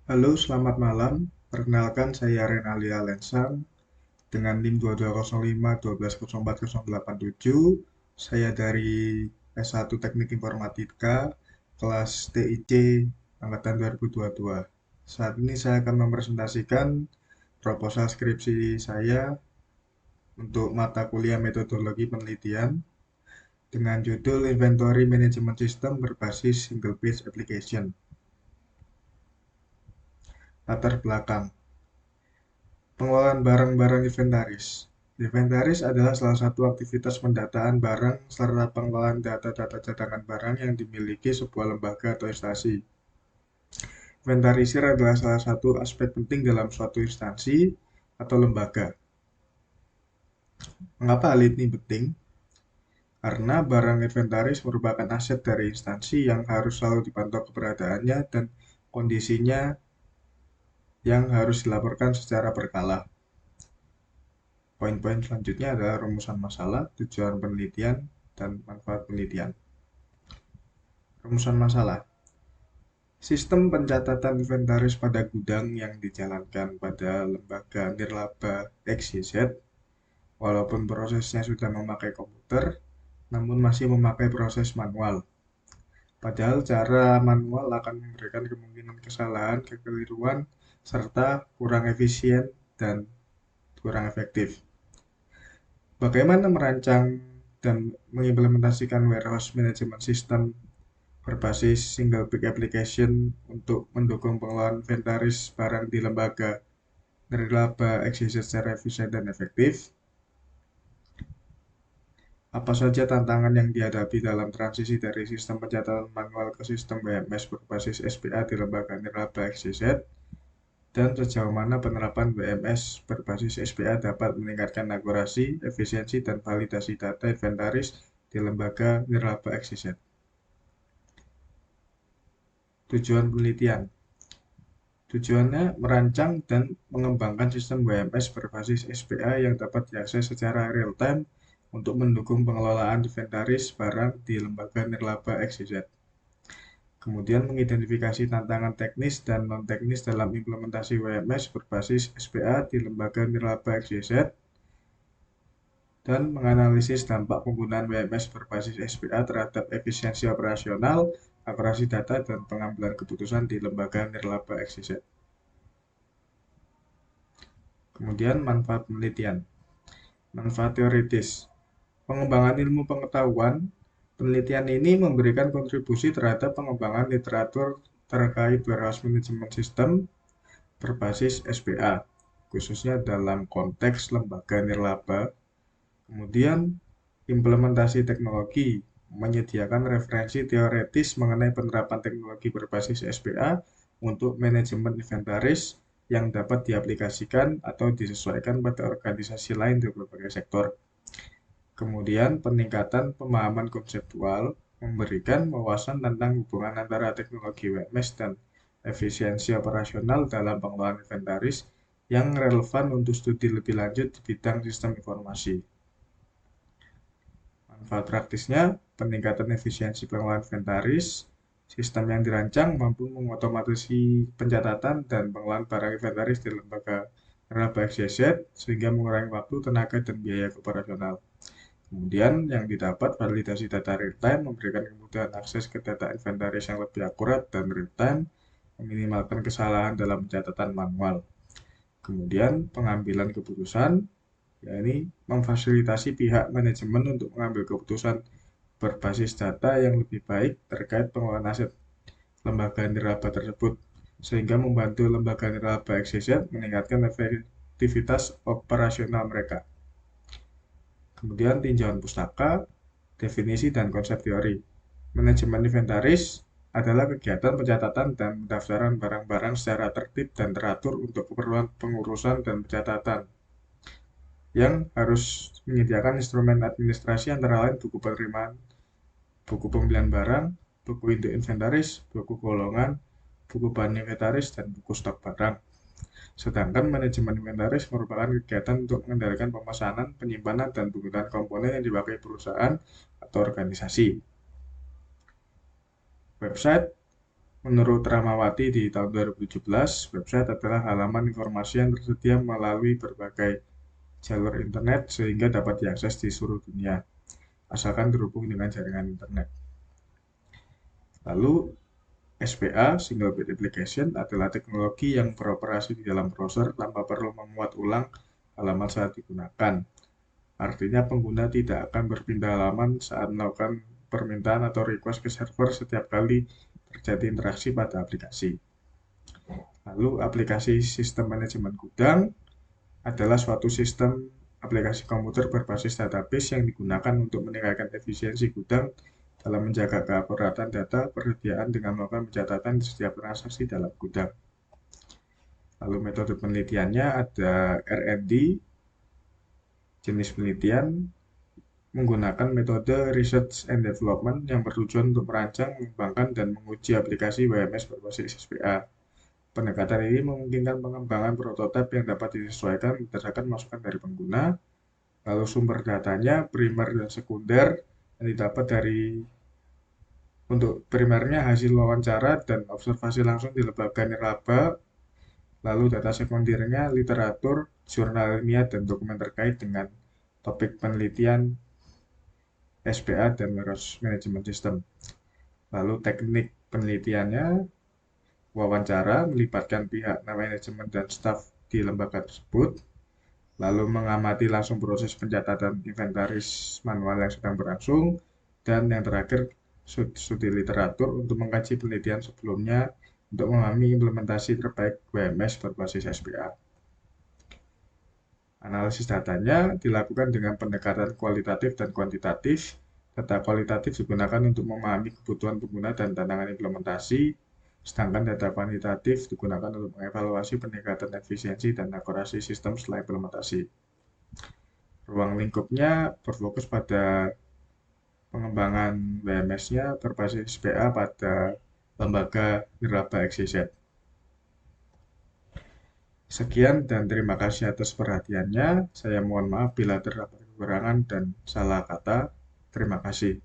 Halo, selamat malam. Perkenalkan, saya Renalia Lensang dengan NIM 2205 1204087. Saya dari S1 Teknik Informatika, kelas TIC angkatan 2022. Saat ini saya akan mempresentasikan proposal skripsi saya untuk mata kuliah metodologi penelitian dengan judul Inventory Management System berbasis Single Page Application. Latar belakang. Pengelolaan barang-barang inventaris. Inventaris adalah salah satu aktivitas pendataan barang serta pengelolaan data-data cadangan barang yang dimiliki sebuah lembaga atau instansi. Inventarisir adalah salah satu aspek penting dalam suatu instansi atau lembaga. Mengapa hal ini penting? Karena barang inventaris merupakan aset dari instansi yang harus selalu dipantau keberadaannya dan kondisinya yang harus dilaporkan secara berkala. Poin-poin selanjutnya adalah rumusan masalah, tujuan penelitian, dan manfaat penelitian. Rumusan masalah. Sistem pencatatan inventaris pada gudang yang dijalankan pada lembaga nirlaba XYZ, walaupun prosesnya sudah memakai komputer, namun masih memakai proses manual. Padahal cara manual akan memberikan kemungkinan kesalahan, kekeliruan, serta kurang efisien dan kurang efektif. Bagaimana merancang dan mengimplementasikan warehouse management system berbasis single page application untuk mendukung pengelolaan inventaris barang di lembaga nirlaba XYZ secara efisien dan efektif? Apa saja tantangan yang dihadapi dalam transisi dari sistem pencatatan manual ke sistem WMS berbasis SPA di lembaga nirlaba XYZ? Dan sejauh mana penerapan WMS berbasis SPA dapat meningkatkan akurasi, efisiensi, dan validasi data inventaris di lembaga nirlaba XYZ? Tujuan penelitian. Tujuannya merancang dan mengembangkan sistem WMS berbasis SPA yang dapat diakses secara real-time untuk mendukung pengelolaan inventaris barang di lembaga nirlaba XYZ. Kemudian mengidentifikasi tantangan teknis dan non-teknis dalam implementasi WMS berbasis SPA di lembaga nirlaba XYZ dan menganalisis dampak penggunaan WMS berbasis SPA terhadap efisiensi operasional, akurasi data, dan pengambilan keputusan di lembaga nirlaba XYZ. Kemudian manfaat penelitian. Manfaat teoritis. Pengembangan ilmu pengetahuan, penelitian ini memberikan kontribusi terhadap pengembangan literatur terkait warehouse management system berbasis SPA, khususnya dalam konteks lembaga nirlaba. Kemudian, implementasi teknologi menyediakan referensi teoretis mengenai penerapan teknologi berbasis SPA untuk manajemen inventaris yang dapat diaplikasikan atau disesuaikan pada organisasi lain di berbagai sektor. Kemudian, peningkatan pemahaman konseptual memberikan wawasan tentang hubungan antara teknologi WMS dan efisiensi operasional dalam pengelolaan inventaris yang relevan untuk studi lebih lanjut di bidang sistem informasi. Manfaat praktisnya, peningkatan efisiensi pengelolaan inventaris, sistem yang dirancang mampu mengotomatisasi pencatatan dan pengelolaan barang inventaris di lembaga nirlaba XYZ sehingga mengurangi waktu, tenaga, dan biaya operasional. Kemudian yang didapat validasi data real-time memberikan kemudahan akses ke data inventaris yang lebih akurat dan real-time, meminimalkan kesalahan dalam pencatatan manual. Kemudian pengambilan keputusan, yakni memfasilitasi pihak manajemen untuk mengambil keputusan berbasis data yang lebih baik terkait pengelolaan aset lembaga nirlaba tersebut, sehingga membantu lembaga nirlaba XYZ meningkatkan efektivitas operasional mereka. Kemudian tinjauan pustaka, definisi dan konsep teori. Manajemen inventaris adalah kegiatan pencatatan dan pendaftaran barang-barang secara tertib dan teratur untuk keperluan pengurusan dan pencatatan yang harus menyediakan instrumen administrasi antara lain buku penerimaan, buku pembelian barang, buku induk inventaris, buku golongan, buku bahan inventaris, dan buku stok barang. Sedangkan manajemen inventaris merupakan kegiatan untuk mengendalikan pemesanan, penyimpanan, dan penggunaan komponen yang dipakai perusahaan atau organisasi. Website Menurut Ramawati di tahun 2017, website adalah halaman informasi yang tersedia melalui berbagai jalur internet sehingga dapat diakses di seluruh dunia, asalkan terhubung dengan jaringan internet. Lalu, SPA, Single Page Application, adalah teknologi yang beroperasi di dalam browser tanpa perlu memuat ulang halaman saat digunakan. Artinya pengguna tidak akan berpindah halaman saat melakukan permintaan atau request ke server setiap kali terjadi interaksi pada aplikasi. Lalu aplikasi sistem manajemen gudang adalah suatu sistem aplikasi komputer berbasis database yang digunakan untuk meningkatkan efisiensi gudang dalam menjaga keakuratan data persediaan dengan melakukan pencatatan di setiap transaksi dalam gudang. Lalu metode penelitiannya ada R&D, jenis penelitian menggunakan metode Research and Development yang bertujuan untuk merancang, mengembangkan, dan menguji aplikasi WMS berbasis SPA. Pendekatan ini memungkinkan pengembangan prototipe yang dapat disesuaikan berdasarkan masukan dari pengguna. Lalu sumber datanya primer dan sekunder yang didapat dari untuk primernya hasil wawancara dan observasi langsung di lembaga nirlaba. Lalu data sekundernya literatur, jurnal ilmiah, dan dokumen terkait dengan topik penelitian SPA dan Warehouse Management System. Lalu teknik penelitiannya wawancara melibatkan pihak manajemen dan staf di lembaga tersebut, lalu mengamati langsung proses pencatatan inventaris manual yang sedang berlangsung, dan yang terakhir studi literatur untuk mengkaji penelitian sebelumnya untuk memahami implementasi terbaik WMS berbasis SPA. Analisis datanya dilakukan dengan pendekatan kualitatif dan kuantitatif. Data kualitatif digunakan untuk memahami kebutuhan pengguna dan tantangan implementasi, sedangkan data kuantitatif digunakan untuk mengevaluasi peningkatan efisiensi dan akurasi sistem setelah implementasi. Ruang lingkupnya berfokus pada pengembangan WMS-nya berbasis SPA pada lembaga nirlaba XYZ. Sekian dan terima kasih atas perhatiannya. Saya mohon maaf bila terdapat kekurangan dan salah kata. Terima kasih.